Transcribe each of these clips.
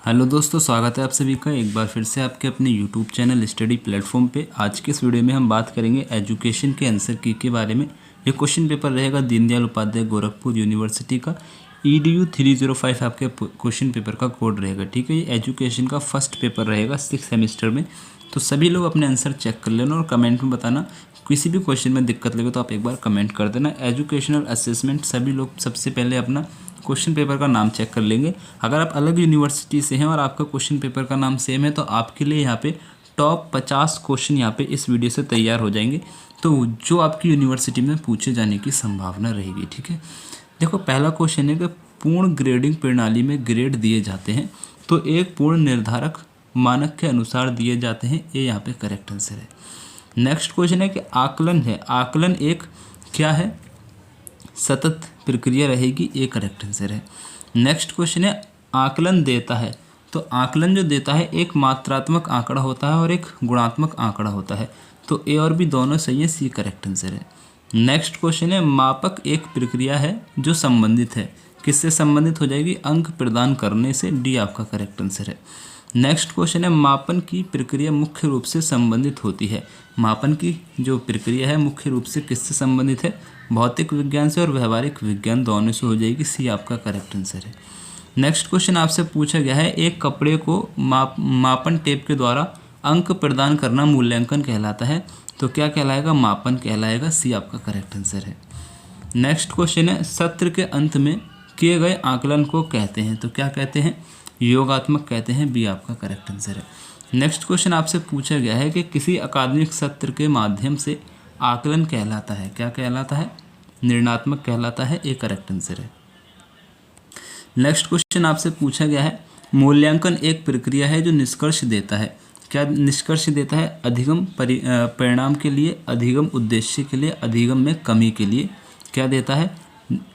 Hello दोस्तों, स्वागत है आप सभी का एक बार फिर से आपके अपने यूट्यूब चैनल स्टडी प्लेटफॉर्म पे। आज के इस वीडियो में हम बात करेंगे एजुकेशन के आंसर की के बारे में। ये क्वेश्चन पेपर रहेगा दीनदयाल उपाध्याय गोरखपुर यूनिवर्सिटी का। EDU 305 आपके क्वेश्चन पेपर का कोड रहेगा। ठीक है, ये एजुकेशन का फर्स्ट पेपर रहेगा 6 सेमेस्टर में। तो सभी लोग अपने आंसर चेक कर लेना और कमेंट में बताना। किसी भी क्वेश्चन में दिक्कत लगे तो आप एक बार कमेंट कर देना। एजुकेशनल असेसमेंट सभी लोग सबसे पहले अपना क्वेश्चन पेपर का नाम चेक कर लेंगे। अगर आप अलग यूनिवर्सिटी से हैं और आपका क्वेश्चन पेपर का नाम सेम है तो आपके लिए यहाँ पे टॉप 50 क्वेश्चन यहाँ पे इस वीडियो से तैयार हो जाएंगे, तो जो आपकी यूनिवर्सिटी में पूछे जाने की संभावना रहेगी। ठीक है, देखो पहला क्वेश्चन है कि पूर्ण ग्रेडिंग प्रणाली में ग्रेड दिए जाते हैं तो एक पूर्ण निर्धारक मानक के अनुसार दिए जाते हैं। ये यहाँ पे करेक्ट आंसर है। नेक्स्ट क्वेश्चन है कि आकलन है, आकलन एक क्या है, सतत प्रक्रिया रहेगी। ये करेक्ट आंसर है। नेक्स्ट क्वेश्चन है आकलन देता है, तो आकलन जो देता है एक मात्रात्मक आंकड़ा होता है और एक गुणात्मक आंकड़ा होता है, तो ए और बी दोनों सही है। सी करेक्ट आंसर है। नेक्स्ट क्वेश्चन है मापक एक प्रक्रिया है जो संबंधित है, किससे संबंधित हो जाएगी, अंक प्रदान करने से। डी आपका करेक्ट आंसर है। नेक्स्ट क्वेश्चन है मापन की प्रक्रिया मुख्य रूप से संबंधित होती है, मापन की जो प्रक्रिया है मुख्य रूप से किससे संबंधित है, भौतिक विज्ञान से और व्यवहारिक विज्ञान दोनों से हो जाएगी। सी आपका करेक्ट आंसर है। नेक्स्ट क्वेश्चन आपसे पूछा गया है एक कपड़े को मापन टेप के द्वारा अंक प्रदान करना मूल्यांकन कहलाता है, तो क्या कहलाएगा, मापन कहलाएगा। सी आपका करेक्ट आंसर है। नेक्स्ट क्वेश्चन है सत्र के अंत में किए गए आकलन को कहते हैं, तो क्या कहते हैं, योगात्मक कहते हैं। बी आपका करेक्ट आंसर है। नेक्स्ट क्वेश्चन आपसे पूछा गया है कि किसी अकादमिक सत्र के माध्यम से आकलन कहलाता है, क्या कहलाता है, निर्णयात्मक कहलाता है। ए करेक्ट आंसर है। नेक्स्ट क्वेश्चन आपसे पूछा गया है मूल्यांकन एक प्रक्रिया है जो निष्कर्ष देता है, क्या निष्कर्ष देता है, अधिगम परिणाम के लिए, अधिगम उद्देश्य के लिए, अधिगम में कमी के लिए, क्या देता है,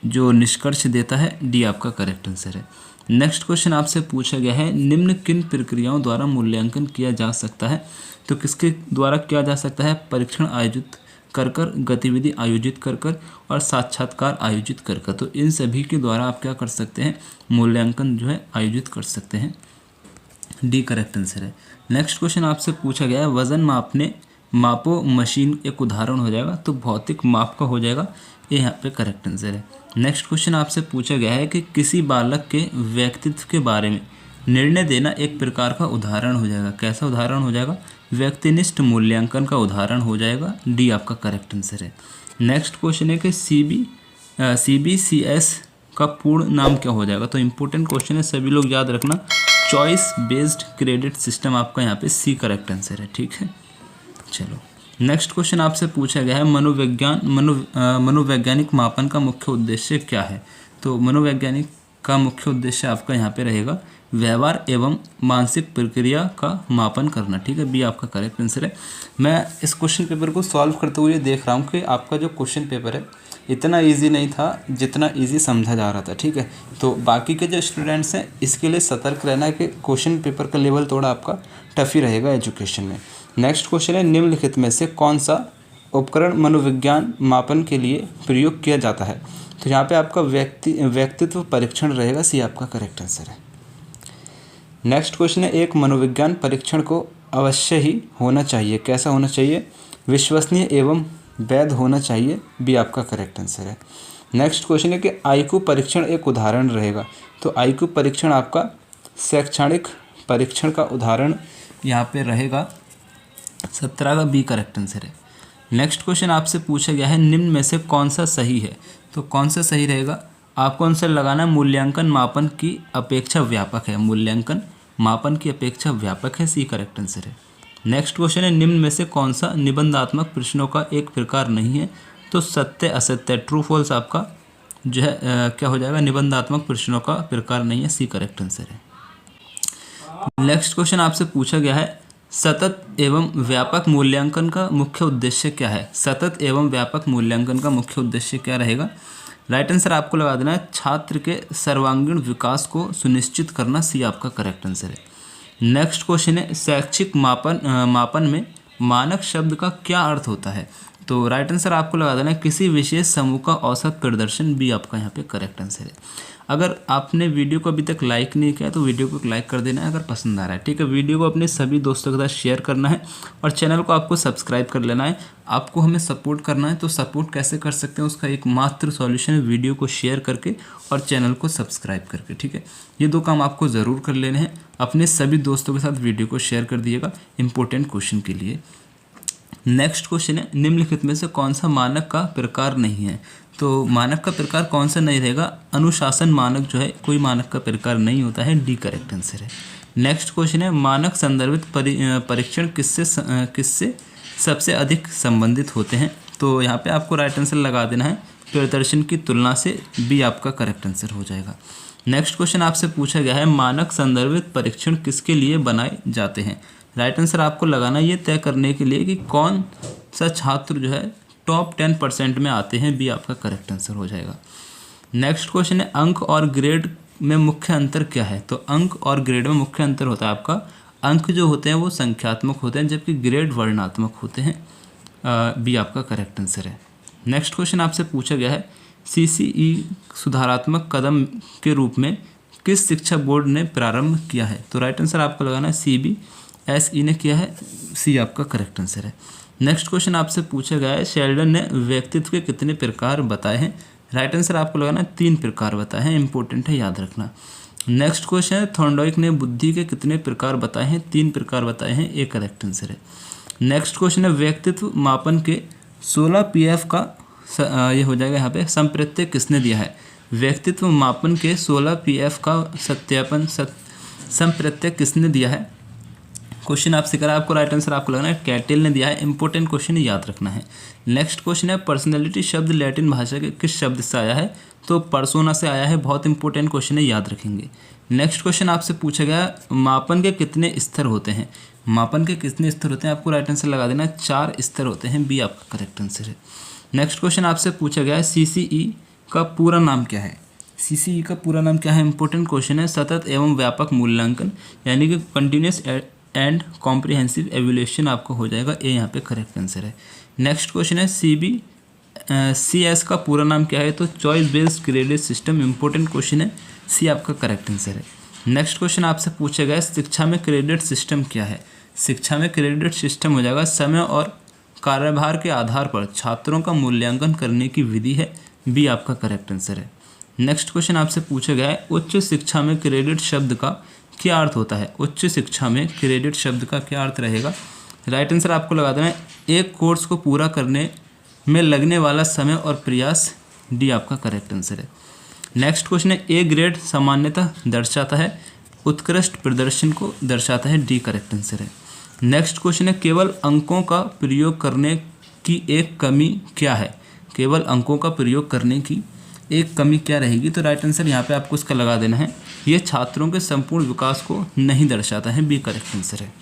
जो निष्कर्ष देता है। डी आपका करेक्ट आंसर है। नेक्स्ट क्वेश्चन आपसे पूछा गया है निम्न किन प्रक्रियाओं द्वारा मूल्यांकन किया जा सकता है, तो किसके द्वारा किया जा सकता है, परीक्षण आयोजित कर कर, गतिविधि आयोजित कर कर और साक्षात्कार आयोजित कर कर। तो इन सभी के द्वारा आप क्या कर सकते हैं, मूल्यांकन जो है आयोजित कर सकते हैं। डी करेक्ट आंसर है। नेक्स्ट क्वेश्चन आपसे पूछा गया है वजन मापने मापो मशीन एक उदाहरण हो जाएगा, तो भौतिक माप का हो जाएगा। ये यहाँ पे करेक्ट आंसर है। नेक्स्ट क्वेश्चन आपसे पूछा गया है कि किसी बालक के व्यक्तित्व के बारे में निर्णय देना एक प्रकार का उदाहरण हो जाएगा, कैसा उदाहरण हो जाएगा, व्यक्तिनिष्ठ मूल्यांकन का उदाहरण हो जाएगा। डी आपका करेक्ट आंसर है। नेक्स्ट क्वेश्चन है कि CBCS का पूर्ण नाम क्या हो जाएगा, तो इंपॉर्टेंट क्वेश्चन है, सभी लोग याद रखना। चॉइस बेस्ड क्रेडिट सिस्टम आपका यहाँ पे सी करेक्ट आंसर है। ठीक है, चलो नेक्स्ट क्वेश्चन आपसे पूछा गया है मनोवैज्ञानिक मापन का मुख्य उद्देश्य क्या है, तो मनोवैज्ञानिक का मुख्य उद्देश्य आपका यहाँ पे रहेगा व्यवहार एवं मानसिक प्रक्रिया का मापन करना। ठीक है, बी आपका करेक्ट आंसर है। मैं इस क्वेश्चन पेपर को सॉल्व करते हुए देख रहा हूँ कि आपका जो क्वेश्चन पेपर है इतना इजी नहीं था जितना इजी समझा जा रहा था। ठीक है, तो बाकी के जो स्टूडेंट्स हैं इसके लिए सतर्क रहना है कि क्वेश्चन पेपर का लेवल थोड़ा आपका टफ ही रहेगा एजुकेशन में। नेक्स्ट क्वेश्चन है निम्नलिखित में से कौन सा उपकरण मनोविज्ञान मापन के लिए प्रयोग किया जाता है, तो यहाँ पे आपका व्यक्तित्व परीक्षण रहेगा। सी आपका करेक्ट आंसर है। नेक्स्ट क्वेश्चन है एक मनोविज्ञान परीक्षण को अवश्य ही होना चाहिए, कैसा होना चाहिए, विश्वसनीय एवं वैध होना चाहिए। बी आपका करेक्ट आंसर है। नेक्स्ट क्वेश्चन है कि IQ परीक्षण एक उदाहरण रहेगा, तो IQ परीक्षण आपका शैक्षणिक परीक्षण का उदाहरण यहाँ पे रहेगा। 17 का बी करेक्ट आंसर है। नेक्स्ट क्वेश्चन आपसे पूछा गया है निम्न में से कौन सा सही है, तो कौन सा सही रहेगा, आपको आंसर लगाना मूल्यांकन मापन की अपेक्षा व्यापक है, मूल्यांकन मापन की अपेक्षा व्यापक है। सी करेक्ट आंसर है। नेक्स्ट क्वेश्चन है निम्न में से कौन सा निबंधात्मक प्रश्नों का एक प्रकार नहीं है, तो सत्य असत्य ट्रू फॉल्स आपका जो है क्या हो जाएगा, निबंधात्मक प्रश्नों का प्रकार नहीं है। सी करेक्ट आंसर है। नेक्स्ट क्वेश्चन आपसे पूछा गया है सतत एवं व्यापक मूल्यांकन का मुख्य उद्देश्य क्या है, सतत एवं व्यापक मूल्यांकन का मुख्य उद्देश्य क्या रहेगा। राइट आंसर आपको लगा देना है छात्र के सर्वांगीण विकास को सुनिश्चित करना। सी आपका करेक्ट आंसर है। नेक्स्ट क्वेश्चन है शैक्षिक मापन में मानक शब्द का क्या अर्थ होता है, तो राइट आंसर आपको लगा देना है किसी विशेष समूह का औसत प्रदर्शन। बी आपका यहाँ पे करेक्ट आंसर है। अगर आपने वीडियो को अभी तक लाइक नहीं किया तो वीडियो को लाइक कर देना है अगर पसंद आ रहा है, ठीक है। वीडियो को अपने सभी दोस्तों के साथ शेयर करना है और चैनल को आपको सब्सक्राइब कर लेना है। आपको हमें सपोर्ट करना है, तो सपोर्ट कैसे कर सकते हैं उसका एक मात्र सॉल्यूशन है वीडियो को शेयर करके और चैनल को सब्सक्राइब करके, ठीक है। ये 2 काम आपको ज़रूर कर लेने हैं। अपने सभी दोस्तों के साथ वीडियो को शेयर कर दिएगा इंपॉर्टेंट क्वेश्चन के लिए। नेक्स्ट क्वेश्चन है, निम्नलिखित में से कौन सा मानक का प्रकार नहीं है। तो मानक का प्रकार कौन सा नहीं रहेगा, अनुशासन मानक जो है कोई मानक का प्रकार नहीं होता है, डी करेक्ट आंसर है। नेक्स्ट क्वेश्चन है, मानक संदर्भित परीक्षण किससे सबसे अधिक संबंधित होते हैं। तो यहाँ पे आपको राइट आंसर लगा देना है प्रदर्शन की तुलना से, बी आपका करेक्ट आंसर हो जाएगा। नेक्स्ट क्वेश्चन आपसे पूछा गया है, मानक संदर्भित परीक्षण किसके लिए बनाए जाते हैं। राइट आंसर आपको लगाना ये तय करने के लिए कि कौन सा छात्र जो है टॉप 10% में आते हैं, बी आपका करेक्ट आंसर हो जाएगा। नेक्स्ट क्वेश्चन है, अंक और ग्रेड में मुख्य अंतर क्या है। तो अंक और ग्रेड में मुख्य अंतर होता है आपका, अंक जो होते हैं वो संख्यात्मक होते हैं जबकि ग्रेड वर्णात्मक होते हैं, बी आपका करेक्ट आंसर है। नेक्स्ट क्वेश्चन आपसे पूछा गया है, CCE सुधारात्मक कदम के रूप में किस शिक्षा बोर्ड ने प्रारंभ किया है। तो राइट आंसर आपको लगाना है CBSE ने किया है, सी आपका करेक्ट आंसर है। नेक्स्ट क्वेश्चन आपसे पूछा गया है, शेल्डन ने व्यक्तित्व के कितने प्रकार बताए हैं। राइट आंसर आपको लगाना है 3 प्रकार बताए हैं, इंपॉर्टेंट है याद रखना। नेक्स्ट क्वेश्चन है, थॉर्नडाइक ने बुद्धि के कितने प्रकार बताए हैं, 3 प्रकार बताए हैं, ए करेक्ट आंसर है। नेक्स्ट क्वेश्चन है, व्यक्तित्व मापन के 16 PF का ये हो जाएगा यहाँ पे संप्रत्यय किसने दिया है। व्यक्तित्व मापन के 16 PF का सत्यापन संप्रत्यय किसने दिया है। क्वेश्चन आपसे करा, आपको राइट आंसर आपको लगना है कैटेल ने दिया है, इंपॉर्टेंट क्वेश्चन याद रखना है। नेक्स्ट क्वेश्चन है, पर्सनैलिटी शब्द लैटिन भाषा के किस शब्द से आया है। तो पर्सोना से आया है, बहुत इंपॉर्टेंट क्वेश्चन है याद रखेंगे। नेक्स्ट क्वेश्चन आपसे पूछा गया, मापन के कितने स्तर होते हैं। मापन के कितने स्तर होते हैं, आपको राइट आंसर लगा देना 4 स्तर होते हैं, बी आपका करेक्ट आंसर है। नेक्स्ट क्वेश्चन आपसे पूछा गया है, CCE का पूरा नाम क्या है। CCE का पूरा नाम क्या है, इंपॉर्टेंट क्वेश्चन है। सतत एवं व्यापक मूल्यांकन यानी कि कंटिन्यूस एंड कॉम्प्रिहेंसिव एवल्यूएशन आपको हो जाएगा, ए यहाँ पे करेक्ट आंसर है। नेक्स्ट क्वेश्चन है, CBCS का पूरा नाम क्या है। तो choice based credit system, important question है, सी आपका करेक्ट आंसर है। नेक्स्ट क्वेश्चन आपसे पूछा गया, शिक्षा में क्रेडिट सिस्टम क्या है। शिक्षा में क्रेडिट सिस्टम हो जाएगा समय और कार्यभार के आधार पर छात्रों का मूल्यांकन करने की विधि है, बी आपका करेक्ट आंसर है। नेक्स्ट क्वेश्चन आपसे पूछा गया है, उच्च शिक्षा में क्रेडिट शब्द का क्या अर्थ होता है। उच्च शिक्षा में क्रेडिट शब्द का क्या अर्थ रहेगा। राइट आंसर आपको लगा देना है, एक कोर्स को पूरा करने में लगने वाला समय और प्रयास, डी आपका करेक्ट आंसर है। नेक्स्ट क्वेश्चन है, ए ग्रेड सामान्यतः दर्शाता है उत्कृष्ट प्रदर्शन को दर्शाता है, डी करेक्ट आंसर है। नेक्स्ट क्वेश्चन है, केवल अंकों का प्रयोग करने की एक कमी क्या है। केवल अंकों का प्रयोग करने की एक कमी क्या रहेगी। तो राइट आंसर यहाँ पे आपको इसका लगा देना है, ये छात्रों के संपूर्ण विकास को नहीं दर्शाता है, बी करेक्ट आंसर है।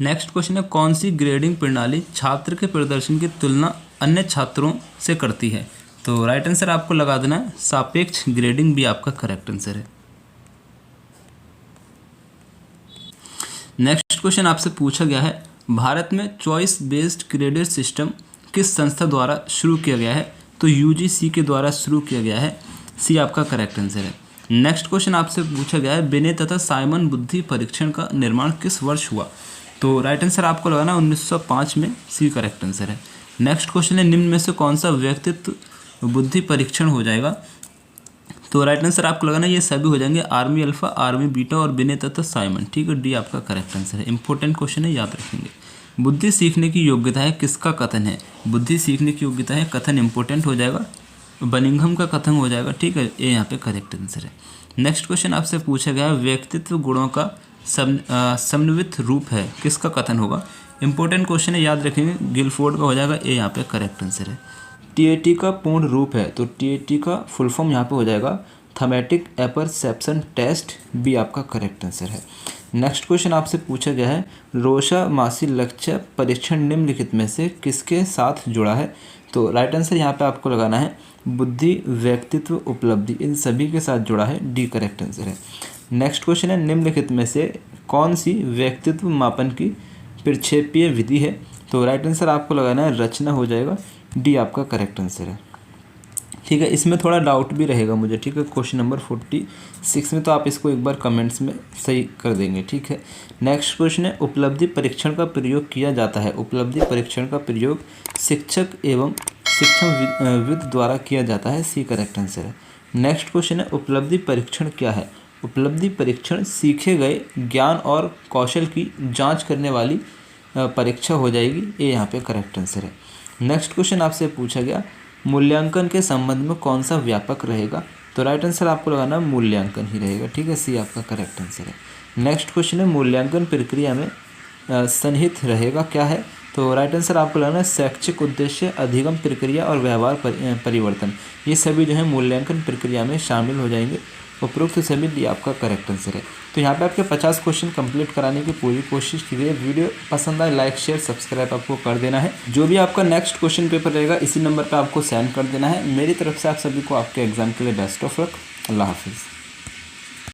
नेक्स्ट क्वेश्चन है, कौन सी ग्रेडिंग प्रणाली छात्र के प्रदर्शन की तुलना अन्य छात्रों से करती है। तो राइट आंसर आपको लगा देना है सापेक्ष ग्रेडिंग, भी आपका करेक्ट आंसर है। नेक्स्ट क्वेश्चन आपसे पूछा गया है, भारत में चॉइस बेस्ड क्रेडिट सिस्टम किस संस्था द्वारा शुरू किया गया है। तो UGC के द्वारा शुरू किया गया है, सी आपका करेक्ट आंसर है। नेक्स्ट क्वेश्चन आपसे पूछा गया है, बिने तथा साइमन बुद्धि परीक्षण का निर्माण किस वर्ष हुआ। तो राइट आंसर आपको लगाना 1905 में, सी करेक्ट आंसर है। नेक्स्ट क्वेश्चन है, निम्न में से कौन सा व्यक्तित्व बुद्धि परीक्षण हो जाएगा। तो राइट आंसर आपको लगाना ये सभी हो जाएंगे, आर्मी अल्फा, आर्मी बीटा और बिने तथा साइमन, ठीक है, डी आपका करेक्ट आंसर है। इंपॉर्टेंट क्वेश्चन है याद रखेंगे। बुद्धि सीखने की योग्यता है किसका कथन है। बुद्धि सीखने की योग्यता है कथन, इंपॉर्टेंट हो जाएगा, बनिंघम का कथन हो जाएगा, ठीक है, ये यहाँ पे करेक्ट आंसर है। नेक्स्ट क्वेश्चन आपसे पूछा गया, व्यक्तित्व गुणों का समन्वित रूप है किसका कथन होगा। इंपॉर्टेंट क्वेश्चन है याद रखेंगे, गिलफोर्ड का हो जाएगा, ये यहाँ पे करेक्ट आंसर है। TAT का पूर्ण रूप है, तो TAT का फुल फॉर्म यहाँ पे हो जाएगा थमेटिक एपरसेप्शन टेस्ट, बी आपका करेक्ट आंसर है। नेक्स्ट क्वेश्चन आपसे पूछा गया है, रोशा मासी लक्ष्य परीक्षण निम्नलिखित में से किसके साथ जुड़ा है। तो राइट आंसर यहाँ पे आपको लगाना है बुद्धि, व्यक्तित्व, उपलब्धि, इन सभी के साथ जुड़ा है, डी करेक्ट आंसर है। नेक्स्ट क्वेश्चन है, निम्नलिखित में से कौन सी व्यक्तित्व मापन की प्रक्षेपीय विधि है। तो राइट आंसर आपको लगाना है रचना, हो जाएगा, डी आपका करेक्ट आंसर है। ठीक है, इसमें थोड़ा डाउट भी रहेगा मुझे, ठीक है, क्वेश्चन नंबर 46 में, तो आप इसको एक बार कमेंट्स में सही कर देंगे, ठीक है। नेक्स्ट क्वेश्चन है, उपलब्धि परीक्षण का प्रयोग किया जाता है। उपलब्धि परीक्षण का प्रयोग शिक्षक एवं शिक्षणविद द्वारा किया जाता है। सी करेक्ट आंसर है। नेक्स्ट क्वेश्चन है, उपलब्धि परीक्षण क्या है। उपलब्धि परीक्षण सीखे गए ज्ञान और कौशल की जाँच करने वाली परीक्षा हो जाएगी। ये यहाँ पे करेक्ट आंसर है। नेक्स्ट क्वेश्चन आपसे पूछा गया, मूल्यांकन के संबंध में कौन सा व्यापक रहेगा, तो राइट आंसर आपको लगाना मूल्यांकन ही रहेगा, ठीक है, सी आपका करेक्ट आंसर है। नेक्स्ट क्वेश्चन है, मूल्यांकन प्रक्रिया में सन्निहित रहेगा क्या है, तो राइट आंसर आपको लगाना है शैक्षिक उद्देश्य, अधिगम प्रक्रिया और व्यवहार परिवर्तन, ये सभी जो है मूल्यांकन प्रक्रिया में शामिल हो जाएंगे। उपरोक्त सभी लिए आपका करेक्ट आंसर है। तो यहाँ पे आपके 50 क्वेश्चन कंप्लीट कराने की पूरी कोशिश की गई है। वीडियो पसंद आए लाइक शेयर सब्सक्राइब आपको कर देना है। जो भी आपका नेक्स्ट क्वेश्चन पेपर रहेगा इसी नंबर पे आपको सेंड कर देना है। मेरी तरफ से आप सभी को आपके एग्जाम के लिए बेस्ट ऑफ लक। अल्लाह हाफिज़।